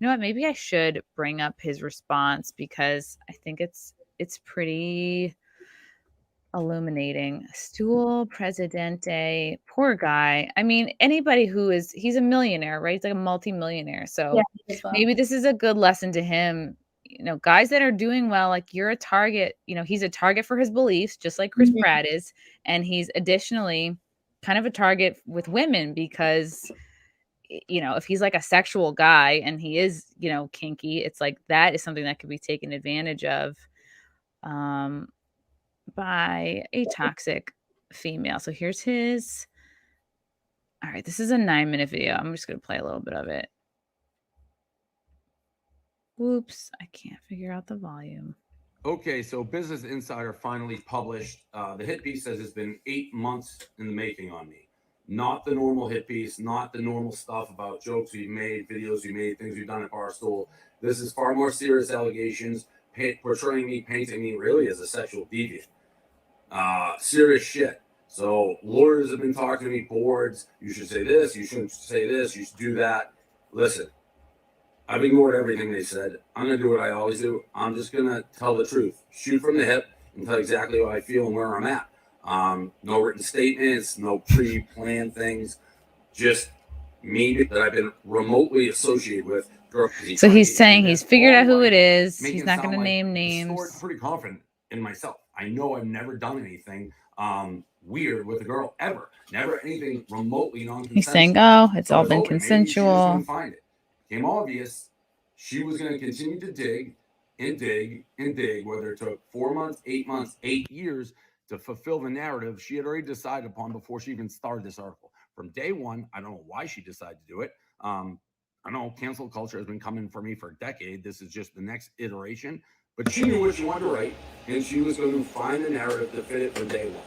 know what? Maybe I should bring up his response because I think it's pretty illuminating. Stool Presidente, poor guy. I mean, anybody he's a millionaire, right? He's like a multi-millionaire. So maybe this is a good lesson to him. You know, guys that are doing well, like you're a target, you know, he's a target for his beliefs, just like Chris Pratt is. And he's additionally kind of a target with women because, you know, if he's like a sexual guy and he is, you know, kinky, it's like that is something that could be taken advantage of. By a toxic female. So here's his. All right, this is a 9-minute video. I'm just going to play a little bit of it. Whoops, I can't figure out the volume. Okay, so Business Insider finally published. The hit piece says it's been 8 months in the making on me. Not the normal hit piece, not the normal stuff about jokes we've made, videos we made, things we've done at Barstool. This is far more serious allegations, portraying me, painting me really as a sexual deviant. Serious shit. So lawyers have been talking to me, boards, you should say this, you shouldn't say this, you should do that. Listen, I've ignored everything they said. I'm going to do what I always do. I'm just going to tell the truth. Shoot from the hip and tell exactly what I feel and where I'm at. No written statements, no pre-planned things. Just me that I've been remotely associated with. So he's saying he's figured out who it is. He's not going to name names. I'm pretty confident in myself. I know I've never done anything weird with a girl ever. Never anything remotely non-consensual. He's saying, oh, it's all been consensual. Find it. Became obvious she was going to continue to dig and dig and dig, whether it took 4 months, 8 months, 8 years to fulfill the narrative she had already decided upon before she even started this article. From day one, I don't know why she decided to do it. I know cancel culture has been coming for me for a decade. This is just the next iteration. But she knew what she wanted to write, and she was going to find a narrative to fit it from day one.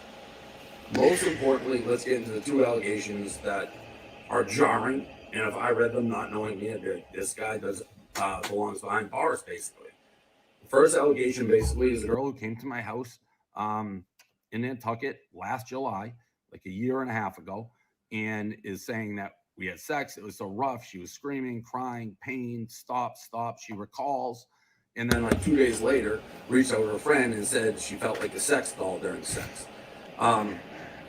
Most importantly, let's get into the 2 allegations that are jarring. And if I read them not knowing me, this guy belongs behind bars, basically. The first allegation, basically, is a girl who came to my house in Nantucket last July, like a year and a half ago, and is saying that we had sex. It was so rough. She was screaming, crying, pain, stop. She recalls. And then like 2 days later, reached out to her friend and said she felt like a sex doll during sex.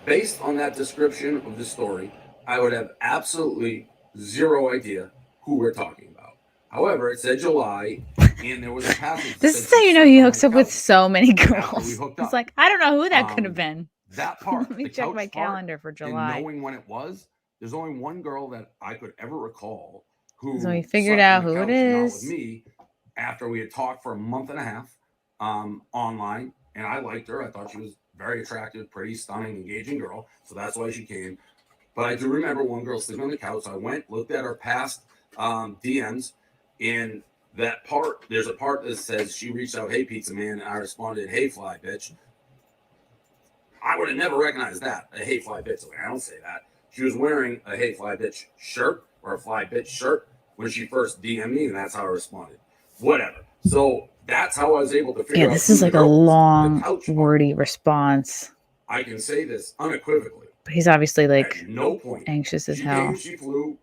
Based on that description of the story, I would have absolutely zero idea who we're talking about. However, it said July, and there was a passage. This is how you know he hooks up with so many girls. It's like, I don't know who that could have been. That part. Let me check my calendar for July. And knowing when it was, there's only one girl that I could ever recall who. So he figured out who it is. With me, after we had talked for a month and a half online, and I liked her. I thought she was very attractive, pretty, stunning, engaging girl. So that's why she came. But I do remember one girl sleeping on the couch. So I went, looked at her past DMs, and that part, there's a part that says she reached out, hey, pizza man, and I responded, hey, fly bitch. I would have never recognized that, a hey, fly bitch. Like, I don't say that. She was wearing a hey, fly bitch shirt or a fly bitch shirt when she first DM'd me, and that's how I responded. Whatever. So that's how I was able to figure out. Yeah, this is like a long, wordy response. I can say this unequivocally. But he's obviously like at no point anxious as hell. She flew.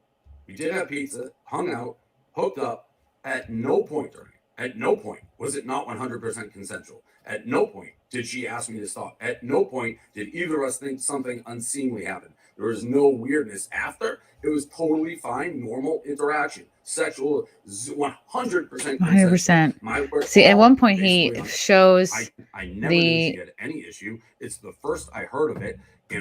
We did have pizza, hung out, hooked up. At no point was it not 100% consensual. At no point did she ask me to stop. At no point did either of us think something unseemly happened. There was no weirdness after. It was totally fine, normal interaction. Sexual, 100%. 100%. See, at one point he shows I never knew she had any issue. It's the first I heard of it.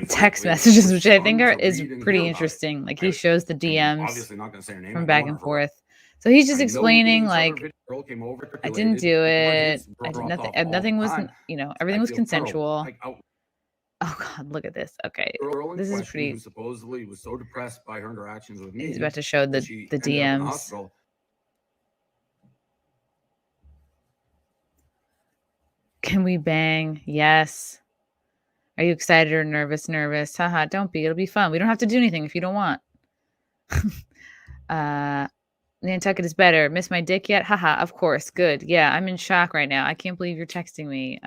Text messages, which I think is pretty interesting. Like he shows the DMs obviously not going to say her name, from back and forth. So he's just explaining, like, I didn't do it. I did nothing. Nothing was, you know, everything was consensual. Oh God, look at this. Okay, this is pretty. Who supposedly was so depressed by her interactions with me. He's about to show the DMs. Can we bang? Yes. Are you excited or nervous? Nervous. Haha, don't be. It'll be fun. We don't have to do anything if you don't want. Nantucket is better. Miss my dick yet? Haha, of course. Good. Yeah, I'm in shock right now. I can't believe you're texting me.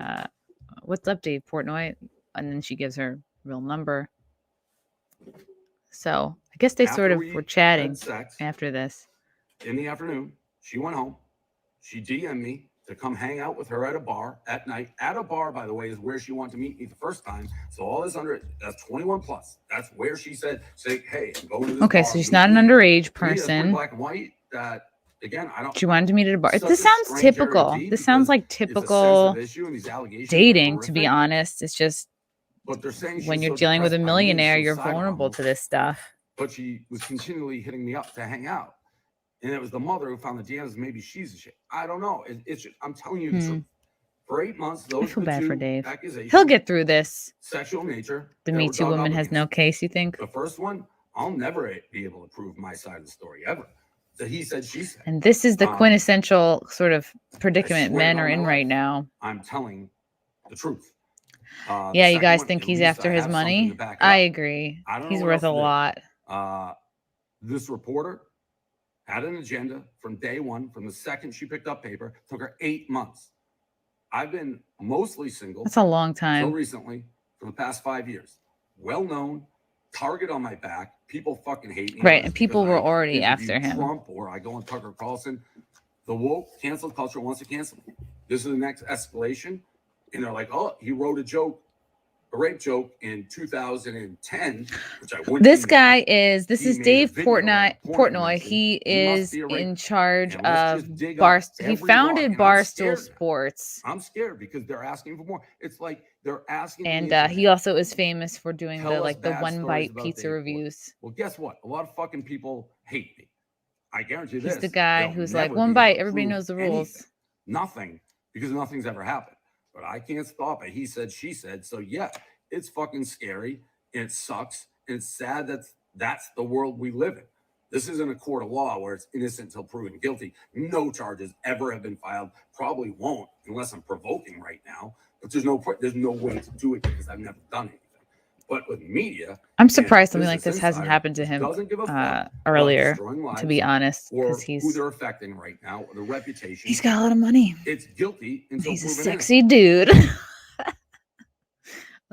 What's up, Dave Portnoy? And then she gives her real number. So I guess they sort of were chatting after this. In the afternoon, She went home. She DM'd me to come hang out with her at a bar at night. At a bar, by the way, is where she wanted to meet me the first time. So all this that's 21 plus. That's where she said, say, hey, I'm going to this okay, bar. so she's not an underage person. Black and white. That again, I don't. She wanted to meet at a bar. This sounds typical. This sounds like typical dating, to be honest. It's just, but they're saying when you're dealing with a millionaire, you're vulnerable to this stuff. But she was continually hitting me up to hang out. And it was the mother who found the DMs. Maybe she's a shit. I don't know. It's just, I'm telling you the truth. For 8 months, those I feel bad for Dave. Accusations. He'll get through this. Sexual nature. The Me Too woman has no case, you think? The first one, I'll never be able to prove my side of the story ever. So he said, she said. And this is the quintessential sort of predicament men are in right now. I'm telling the truth. Yeah, you guys think he's after his money? I agree. He's worth a lot. This reporter had an agenda from day one, from the second she picked up paper. Took her 8 months. I've been mostly single. That's a long time. Until recently, for the past 5 years. Well known, target on my back. People fucking hate me. Right, and people were already after him. Trump, or I go on Tucker Carlson. The woke cancel culture wants to cancel me. This is the next escalation. And they're like, oh, he wrote a rape joke in 2010, which I wouldn't. This guy is Dave Portnoy. He is in charge of Barstool. He founded Barstool Sports. I'm scared because they're asking for more. It's like they're asking. And he also is famous for doing the one bite pizza reviews. Well, guess what? A lot of fucking people hate me. I guarantee this. He's the guy who's like, one bite, everybody knows the rules. Nothing, because nothing's ever happened. But I can't stop it. He said, she said. So yeah, it's fucking scary. And it sucks. And it's sad that that's the world we live in. This isn't a court of law where it's innocent until proven guilty. No charges ever have been filed. Probably won't unless I'm provoking right now. But there's no way to do it because I've never done anything. But with media, I'm surprised something like this hasn't happened to him earlier, to be honest, because who they're affecting right now, the reputation. He's got a lot of money. It's guilty. He's a sexy dude.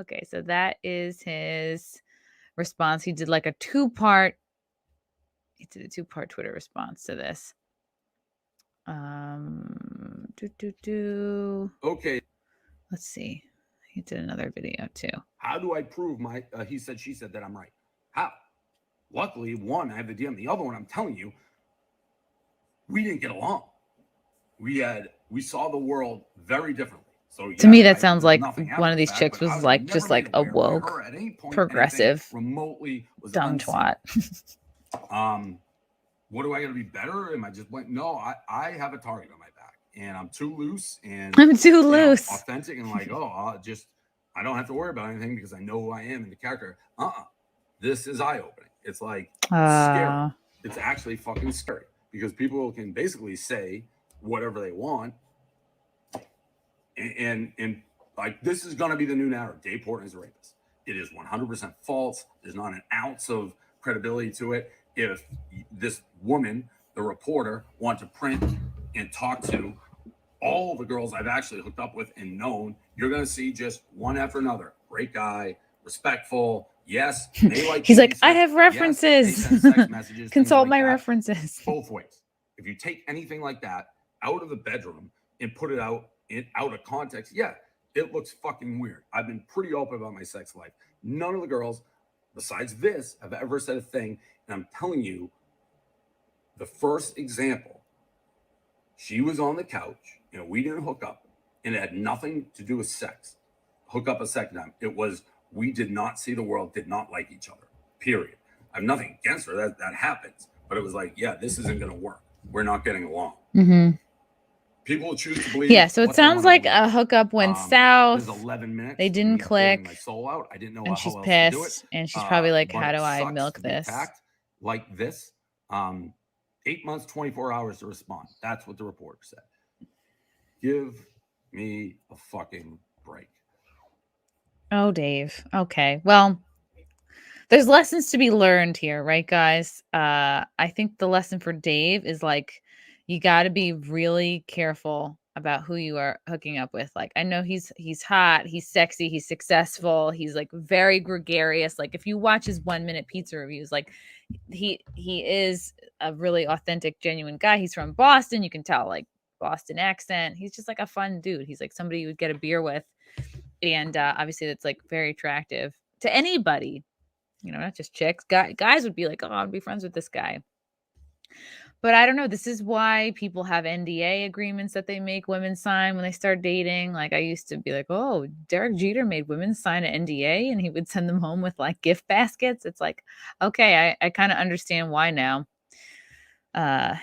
Okay, so that is his response. He did like a two-part Twitter response to this. Okay. Let's see. He did another video too. How do I prove my he said, she said that I'm right? How? Luckily, one, I have the DM. The other one, I'm telling you, we didn't get along. We saw the world very differently. So yeah, to me, that sounds like one of these chicks was like just like a woke, progressive, remotely dumb twat. What do I got to be better? Am I just like, no, I have a target on my back. And I'm too loose and authentic and like, I don't have to worry about anything because I know who I am and the character. This is eye-opening. It's like scary. It's actually fucking scary because people can basically say whatever they want. And like, this is going to be the new narrative. Dave Portnoy is a rapist. It is 100% false. There's not an ounce of credibility to it. If this woman, the reporter, wanted to print and talk to all the girls I've actually hooked up with and known, you're going to see just one after another. Great guy, respectful. Yes. He's like, I have references. Yes, they send sex messages, consult my references. Both ways. If you take anything like that out of the bedroom and put it out of context, yeah, it looks fucking weird. I've been pretty open about my sex life. None of the girls, besides this, have ever said a thing. And I'm telling you, the first example, she was on the couch. We didn't hook up, and it had nothing to do with sex. Hook up a second time. It was, we did not see the world, did not like each other, period. I have nothing against her. That happens. But it was like, yeah, this isn't going to work. We're not getting along. Mm-hmm. People choose to believe. Yeah, so it sounds like a hookup went south. 11 minutes. They didn't click. My soul out. I didn't know and she's pissed. And she's probably like, how do I milk this? Like this. 8 months, 24 hours to respond. That's what the reporter said. Give me a fucking break. Oh, Dave. Okay. Well, there's lessons to be learned here, right, guys? I think the lesson for Dave is like, you got to be really careful about who you are hooking up with. Like, I know he's hot, he's sexy, he's successful, he's like very gregarious. Like, if you watch his 1 minute pizza reviews, like, he is a really authentic, genuine guy. He's from Boston. You can tell, like, Boston accent. He's just like a fun dude. He's like somebody you would get a beer with. And obviously that's like very attractive to anybody, you know, not just chicks. Guys would be like, oh, I'd be friends with this guy. But I don't know. This is why people have NDA agreements that they make women sign when they start dating. Like, I used to be like, oh, Derek Jeter made women sign an NDA and he would send them home with like gift baskets. It's like, okay, I kind of understand why now.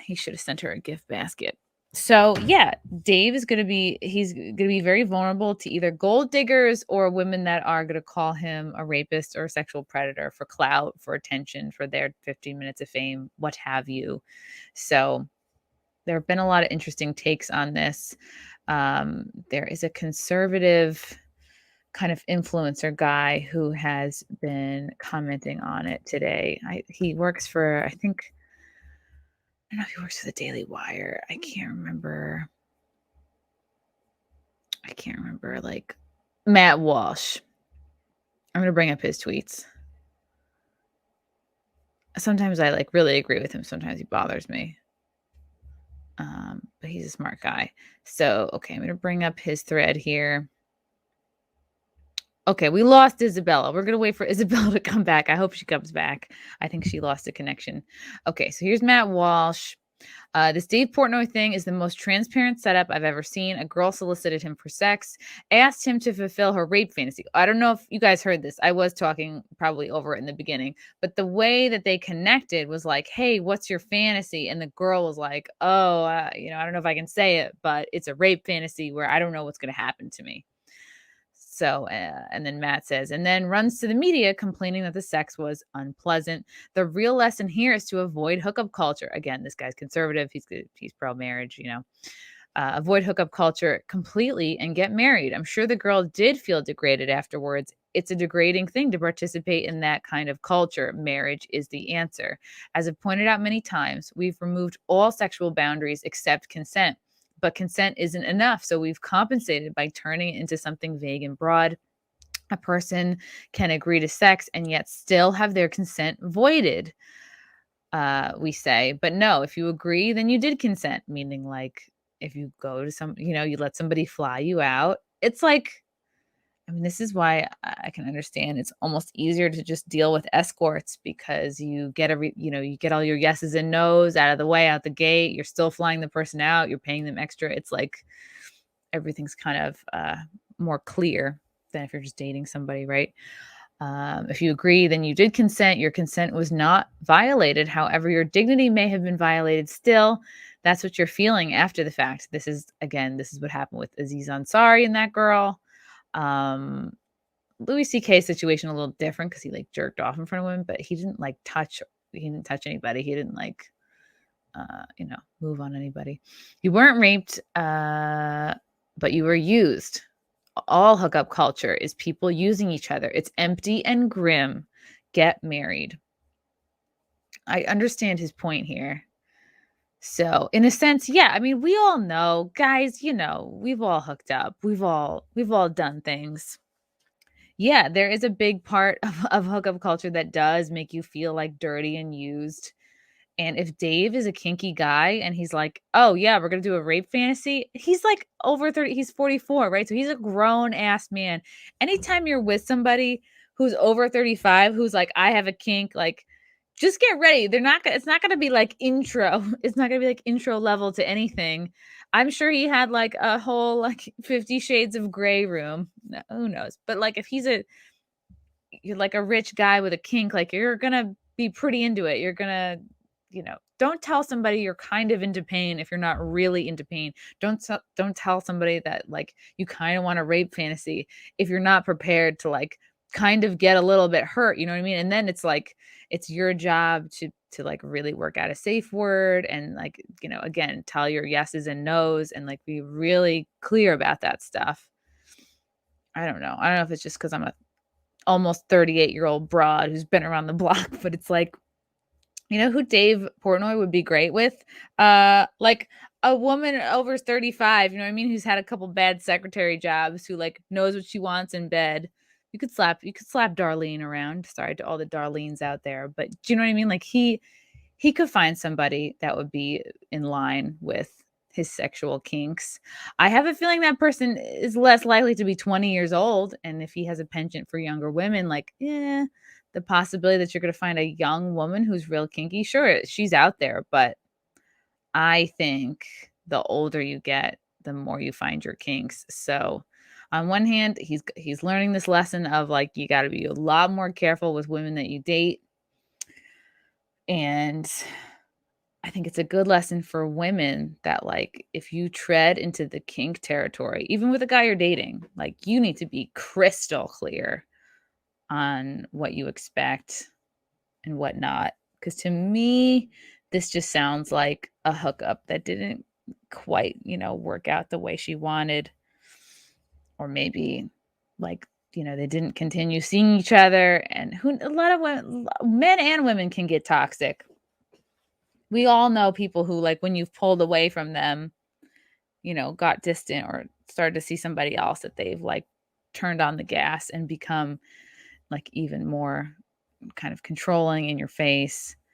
He should have sent her a gift basket. So yeah, Dave is he's going to be very vulnerable to either gold diggers or women that are going to call him a rapist or a sexual predator for clout, for attention, for their 15 minutes of fame, what have you. So there have been a lot of interesting takes on this. There is a conservative kind of influencer guy who has been commenting on it today. He works for, I don't know if he works for the Daily Wire. I can't remember, like, Matt Walsh. I'm going to bring up his tweets. Sometimes I like really agree with him. Sometimes he bothers me. But he's a smart guy. So, okay, I'm going to bring up his thread here. Okay, we lost Isabella. We're going to wait for Isabella to come back. I hope she comes back. I think she lost a connection. Okay, so here's Matt Walsh. This Dave Portnoy thing is the most transparent setup I've ever seen. A girl solicited him for sex, asked him to fulfill her rape fantasy. I don't know if you guys heard this. I was talking probably over it in the beginning, but the way that they connected was like, hey, what's your fantasy? And the girl was like, oh, I don't know if I can say it, but it's a rape fantasy where I don't know what's going to happen to me. So, and then Matt says, and then runs to the media complaining that the sex was unpleasant. The real lesson here is to avoid hookup culture. Again, this guy's conservative. He's pro-marriage, avoid hookup culture completely and get married. I'm sure the girl did feel degraded afterwards. It's a degrading thing to participate in that kind of culture. Marriage is the answer. As I've pointed out many times, we've removed all sexual boundaries except consent. But consent isn't enough. So we've compensated by turning it into something vague and broad. A person can agree to sex and yet still have their consent voided, we say. But no, if you agree, then you did consent. Meaning, like, if you go to you let somebody fly you out. It's like, this is why I can understand it's almost easier to just deal with escorts because you get you get all your yeses and nos out of the way, out the gate. You're still flying the person out. You're paying them extra. It's like everything's kind of more clear than if you're just dating somebody, right? If you agree, then you did consent. Your consent was not violated. However, your dignity may have been violated still. That's what you're feeling after the fact. This is what happened with Aziz Ansari and that girl. Louis C.K.'s situation a little different because he like jerked off in front of women, but he didn't touch anybody. He didn't move on anybody. You weren't raped, but you were used. All hookup culture is people using each other. It's empty and grim. Get married. I understand his point here. So in a sense, yeah, we all know, guys, we've all hooked up. We've all done things. Yeah, there is a big part of hookup culture that does make you feel like dirty and used. And if Dave is a kinky guy and he's like, oh yeah, we're going to do a rape fantasy. He's like over 30, he's 44, right? So he's a grown ass man. Anytime you're with somebody who's over 35, who's like, I have a kink, like, just get ready. It's not going to be like intro. It's not going to be like intro level to anything. I'm sure he had like a whole like 50 Shades of Grey room. No, who knows? But like if you're like a rich guy with a kink, like you're going to be pretty into it. You're going to, don't tell somebody you're kind of into pain if you're not really into pain. Don't tell somebody that like you kind of want a rape fantasy if you're not prepared to like kind of get a little bit hurt, you know what I mean? And then it's like it's your job to like really work out a safe word and like, again, tell your yeses and nos and like be really clear about that stuff. I don't know if it's just because I'm a almost 38-year-old broad who's been around the block, but it's like, who Dave Portnoy would be great with? Like a woman over 35, who's had a couple bad secretary jobs, who like knows what she wants in bed, You could slap Darlene around. Sorry to all the Darlenes out there, but do you know what I mean? Like he could find somebody that would be in line with his sexual kinks. I have a feeling that person is less likely to be 20 years old. And if he has a penchant for younger women, like, the possibility that you're going to find a young woman who's real kinky, sure, she's out there. But I think the older you get, the more you find your kinks. So on one hand, he's learning this lesson of like, you got to be a lot more careful with women that you date. And I think it's a good lesson for women that, like, if you tread into the kink territory, even with a guy you're dating, like, you need to be crystal clear on what you expect and what not. Because to me, this just sounds like a hookup that didn't quite, work out the way she wanted. Or maybe, like, they didn't continue seeing each other. And a lot of women, men and women can get toxic. We all know people who, like, when you've pulled away from them, got distant or started to see somebody else, that they've like turned on the gas and become like even more kind of controlling in your face.